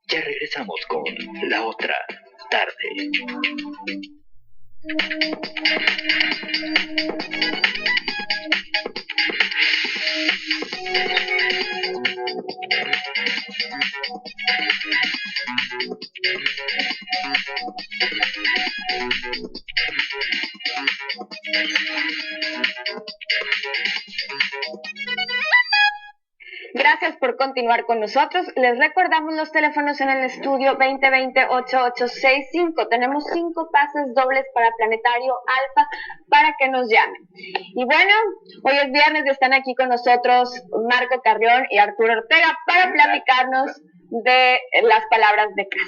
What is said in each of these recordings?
Ya regresamos con La Otra Tarde. Gracias por continuar con nosotros. Les recordamos los teléfonos en el estudio 2020-8865. Tenemos 5 pases dobles para Planetario Alfa para que nos llamen. Y bueno, hoy es viernes y están aquí con nosotros Marco Carrión y Arturo Ortega para platicarnos de las palabras de casa.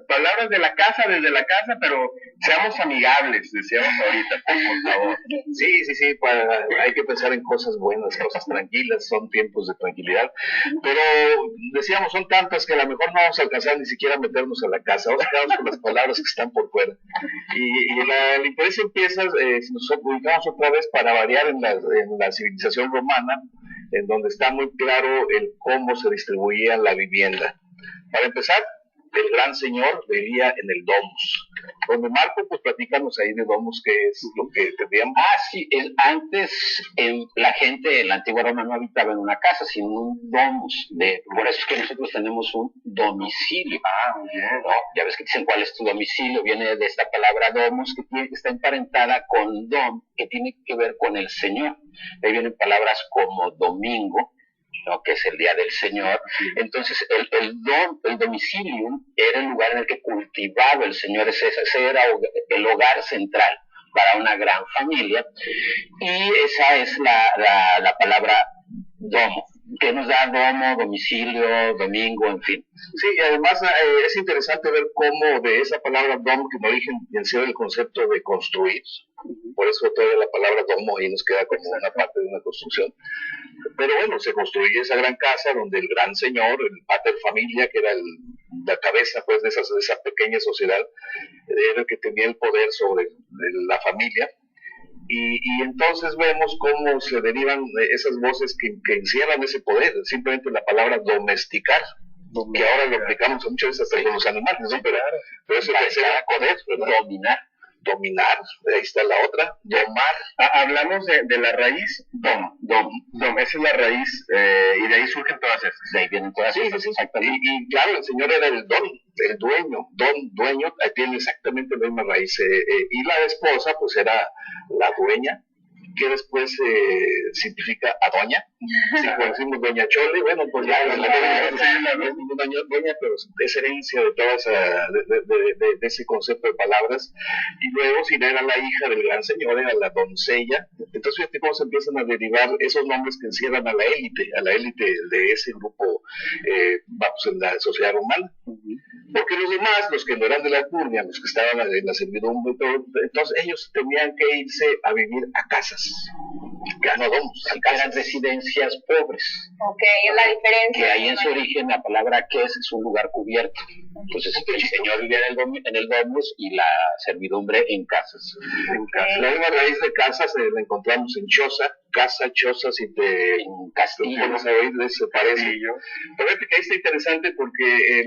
Palabras de la casa, desde la casa, pero seamos amigables, decíamos ahorita, por favor. Sí, pues, hay que pensar en cosas buenas, cosas tranquilas, son tiempos de tranquilidad, pero decíamos, son tantas que a lo mejor no vamos a alcanzar ni siquiera a meternos a la casa, vamos a quedarnos con las palabras que están por fuera. Y la interés empieza, si nos ubicamos otra vez para variar en la civilización romana, en donde está muy claro el cómo se distribuía la vivienda. Para empezar, el gran señor vivía en el domus. Donde Marco, pues platícanos ahí de domus, que es lo que tendríamos. Sí, antes la gente en la antigua Roma no habitaba en una casa, sino un domus. Por eso es que nosotros tenemos un domicilio. Muy bien. ¿No? Ya ves que dicen cuál es tu domicilio, viene de esta palabra domus, que está emparentada con dom, que tiene que ver con el Señor. Ahí vienen palabras como domingo, ¿no? Que es el día del Señor. Entonces el domicilium era el lugar en el que cultivaba el Señor, ese era el hogar central para una gran familia, y esa es la palabra domo, que nos da domo, domicilio, domingo, en fin. Sí, y además es interesante ver cómo de esa palabra domo, que en origen encierra el concepto de construir, por eso toda la palabra domo ahí nos queda como una parte de una construcción. Pero bueno, se construye esa gran casa donde el gran señor, el pater familia, que era la cabeza pues de esa pequeña sociedad, era el que tenía el poder sobre la familia. Y entonces vemos cómo se derivan esas voces que encierran ese poder, simplemente la palabra domesticar, que ahora lo aplicamos muchas veces hasta con los animales, ¿no? Pero eso es poder, dominar, ahí está la otra, domar. Hablamos de la raíz dom, esa es la raíz, y de ahí surgen todas estas. De ahí vienen todas estas. Sí. Y claro, el señor era el dueño, ahí tiene exactamente la misma raíz. Y la esposa, pues era la dueña, que después significa a doña. Si decimos doña Chole, bueno, pues ya no es ninguna doña, pero es herencia de toda de ese concepto de palabras. Y luego, si era la hija del gran señor, era la doncella. Entonces, fíjate cómo se empiezan a derivar esos nombres que encierran a la élite de ese grupo, vamos, en la sociedad romana. Porque los demás, los que no eran de la alcurnia, los que estaban en la servidumbre, entonces ellos tenían que irse a vivir a casas, ya no domos, eran residencias pobres. Ok, es la diferencia. Que ahí en su origen la palabra que es un lugar cubierto. Entonces el señor vivía en el domus y la servidumbre en casas. Okay. La misma raíz de casas la encontramos en choza, choza, si te pones a oír, se parece. Pero fíjate que ahí está interesante porque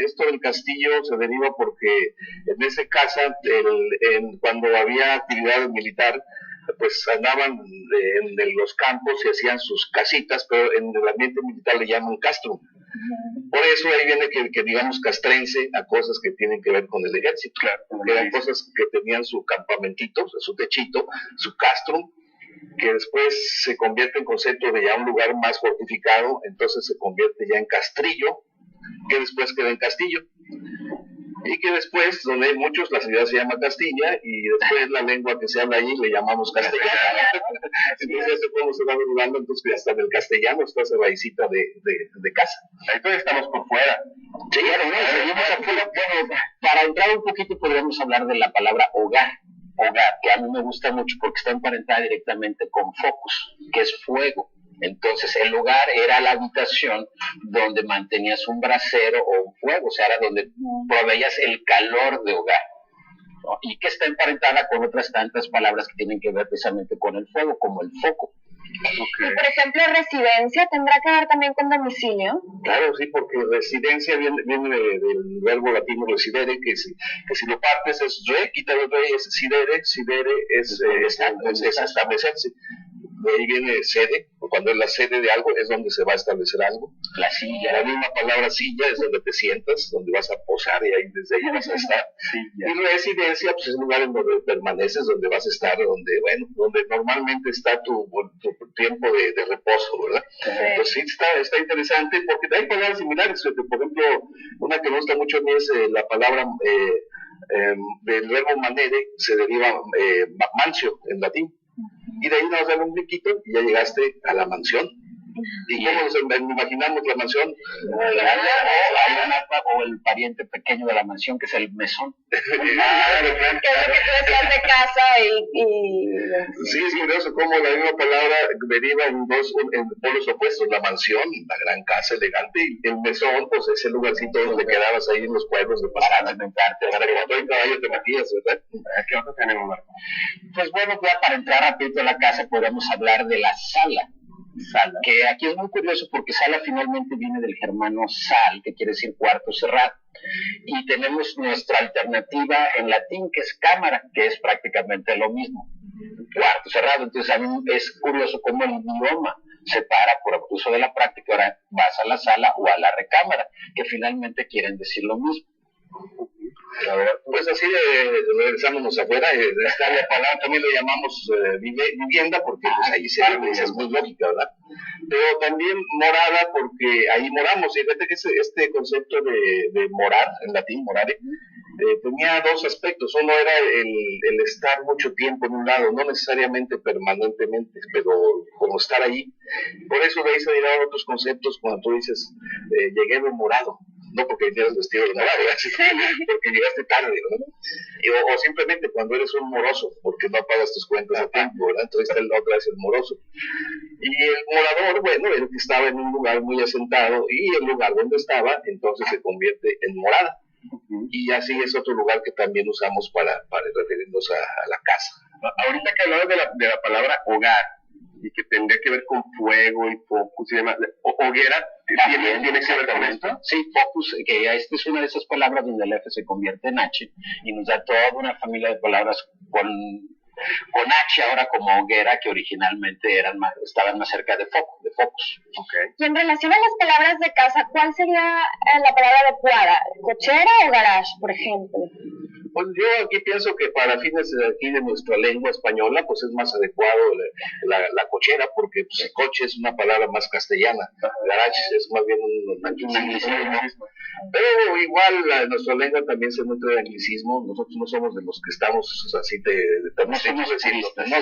esto del castillo se deriva porque en esa casa, cuando había actividad militar, pues andaban en los campos y hacían sus casitas, pero en el ambiente militar le llaman castrum. Por eso ahí viene que digamos castrense a cosas que tienen que ver con el ejército, claro, que eran cosas que tenían su campamentito, su techito, su castrum, que después se convierte en concepto de ya un lugar más fortificado, entonces se convierte ya en castrillo, que después queda en castillo. Y que después, donde hay muchos, la ciudad se llama Castilla, y después la lengua que se habla allí le llamamos castellano. Entonces, cómo se va derivando, entonces hasta en el castellano está esa raícita de casa. Ahí todavía estamos por fuera. Sí, claro, seguimos afuera. Bueno, para entrar un poquito podríamos hablar de la palabra hogar, que a mí me gusta mucho porque está emparentada directamente con focus, que es fuego. Entonces el hogar era la habitación donde mantenías un brasero o un fuego, o sea, era donde proveías el calor de hogar, ¿no? Y que está emparentada con otras tantas palabras que tienen que ver precisamente con el fuego, como el foco. Y por ejemplo, residencia tendrá que ver también con domicilio. Claro, sí, porque residencia viene del verbo latino residere, que si lo partes es re, quítale re, es sidere es establecerse. De ahí viene sede, cuando es la sede de algo es donde se va a establecer algo. La silla. La misma palabra silla es donde te sientas, donde vas a posar y ahí desde ahí vas a estar. Y residencia pues es el lugar en donde permaneces, donde vas a estar, donde normalmente está tu tiempo de reposo, ¿verdad? Sí. Pues sí, está interesante porque hay palabras similares. Por ejemplo, una que me gusta mucho a mí es la palabra del verbo manere, se deriva mancio en latín. Y de ahí nos dan un brinquito y ya llegaste a la mansión. ¿Y cómo nos imaginamos la mansión? O el pariente pequeño de la mansión, que es el mesón. Que es lo que tú decías de casa y... Sí, es curioso cómo la misma palabra deriva en polos opuestos. La mansión, la gran casa elegante, y el mesón, pues es el lugarcito donde quedabas ahí en los pueblos de pasada. Para alimentarte, para que cuando hay caballos te maquillas, ¿verdad? ¿Qué otro tenemos, Marco? Pues bueno, ya para entrar rapidito a la casa podemos hablar de la sala. Que aquí es muy curioso porque sala finalmente viene del germano sal, que quiere decir cuarto cerrado. Y tenemos nuestra alternativa en latín, que es cámara, que es prácticamente lo mismo, cuarto cerrado. Entonces a mí es curioso cómo el idioma se para por uso de la práctica. Ahora vas a la sala o a la recámara, que finalmente quieren decir lo mismo. A ver, pues así regresándonos afuera, esta la palabra también lo llamamos vivienda porque pues ahí se vive, es muy lógica, ¿verdad? Pero también morada porque ahí moramos, y fíjate que este concepto de morar, en latín, morare, tenía dos aspectos. Uno era el estar mucho tiempo en un lado, no necesariamente permanentemente, pero como estar ahí. Por eso de ahí se derivan otros conceptos cuando tú dices, llegué demorado. No porque tienes vestido de morado, porque llegaste tarde, ¿no? O simplemente cuando eres un moroso, porque no pagas tus cuentas a tiempo, ¿verdad? Entonces está otra vez el moroso. Y el morador, bueno, el que estaba en un lugar muy asentado, y el lugar donde estaba, entonces se convierte en morada. Y así es otro lugar que también usamos para referirnos a la casa. Ahorita que hablabas de la palabra hogar, y que tendría que ver con fuego y focus y demás. Hoguera, ¿tiene que ver con esto? Sí, focus, que esta es una de esas palabras donde el F se convierte en H y nos da toda una familia de palabras con H ahora como hoguera, que originalmente estaban más cerca de focus. Okay. Y en relación a las palabras de casa, ¿cuál sería la palabra adecuada? ¿Cochera o garage, por ejemplo? Pues yo aquí pienso que para fines de nuestra lengua española, pues es más adecuado la cochera, porque pues, coche es una palabra más castellana, garage es más bien un anglicismo. Pero igual en nuestra lengua también se nutre de anglicismo. Nosotros no somos de los que estamos así no somos puristas, ¿no?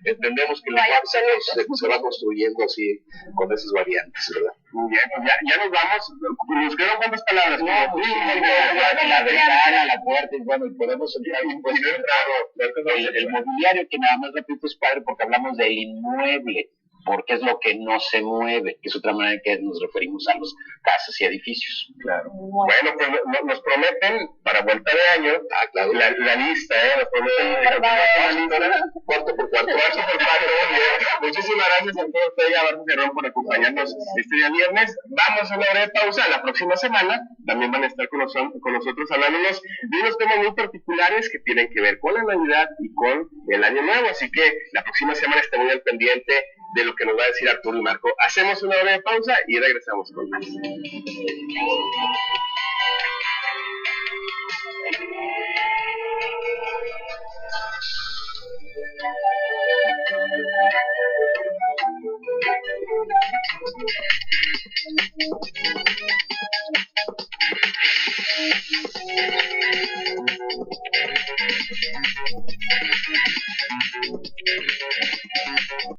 Entendemos que el lenguaje se va construyendo así con esas variantes, ¿verdad? Muy bien, pues ya nos vamos. ¿Nos quedan cuántas palabras? La ventana, la puerta, y bueno, y podemos entrar pues, el mobiliario, que nada más repito es padre porque hablamos del inmueble, porque es lo que no se mueve, que es otra manera en que nos referimos a las casas y edificios. Claro. Bueno, pues nos prometen para vuelta de año la lista, nos prometen cuarto por cuarto. Muchísimas gracias a todos ustedes, a Marco Gerrón, por acompañarnos este día viernes. Vamos a una breve pausa. La próxima semana también van a estar con nosotros hablándonos de unos temas muy particulares que tienen que ver con la Navidad y con el Año Nuevo. Así que la próxima semana estén muy al pendiente de lo que nos va a decir Arturo y Marco. Hacemos una breve pausa y regresamos con más.